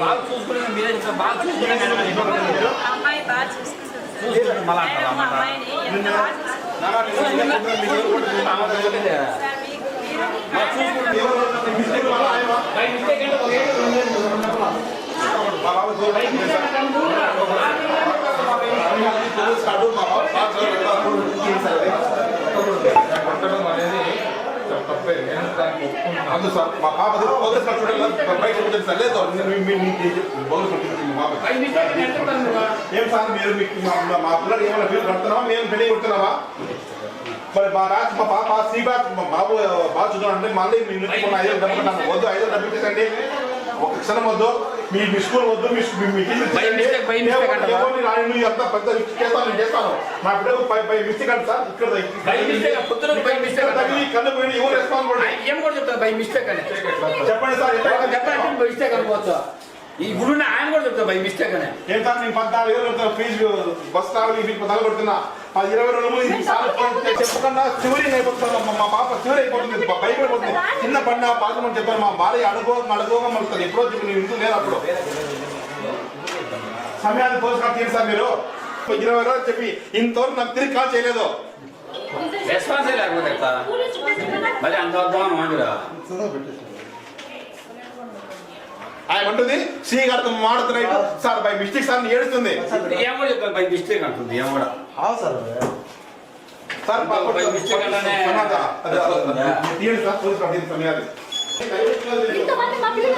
బాగా చూసుకునే మీరే చెప్తారు బాగా చూసుకునే అమ్మాయి బాగా చూసుకుంటుంది మా అమ్మాయిని ఎంత బాగా ಅದು ಸರ್ మా పాప పోతే సార్ చూడాలి బయట ఉంటుంది సార్ లేదు ఏం సార్ మీరు మా పిల్లలు ఏమైనా ఫీజు కడుతున్నావా మేము పెళ్లి కొడుతున్నావా మరి మా రాజు మా పాప శ్రీబాద్ మా బాబు బాగా చూద్దాం అంటే మళ్ళీ మీ నుంచి 5,000 డబ్బులు వద్దు 5,000 డబ్బులు ఇచ్చేసండి ఒక క్షణం వద్దు మీ స్కూల్ వద్దు మీ అంతా పెద్ద చేస్తాను చేస్తాను మా బిడ్డకు పై మిస్టేక్ అండి సార్ ఇక్కడ కన్ను పోయి ఎవరు రెస్పాన్సిబిలిటీ ఏం కూడా చెప్తారు బై మిస్టేక్ అని చెప్పండి సార్ చెప్పండి మిస్టేక్ అనుకోవచ్చు ఈ గురువుని ఆయన కూడా చెప్తారు బై మిస్టేక్ అని ఏం సార్ నేను 14,000 ఫీజు బస్ ట్రావెల్ ఫీజు తగలబడుతున్నా 22 చెప్పకుండా చివరి అయిపోతున్నా మా పాప చివరి అయిపోతుంది భయపడిపోతుంది చిన్న పడిన పాల్గొని చెప్పాను మా భార్య అడుగోగా మలుతుంది ఎప్పుడో చెప్పి నేను ఇంట్లో లేదు అప్పుడు సమయాన్ని పోసుకొని తీరు సార్ మీరు 20 రోజులు చెప్పి ఇంతవరకు నాకు తిరిగి కాల్ చేయలేదు రెస్పాన్స్ లేకపోతే మరి అంత వద్దాం మాదిరా ఆయన ఉంటుంది శ్రీ గారితో మాడుతున్నాడు సార్ బై మిస్టేక్ సార్ ఏడుస్తుంది ఏం కూడా చెప్తాను బై మిస్టేక్ అంటుంది ఏం కూడా సార్ బై మిస్టేక్ అంటానే తీయండి సార్ పోలీసు సమయాలు ఇంతమంది మా పిల్లలు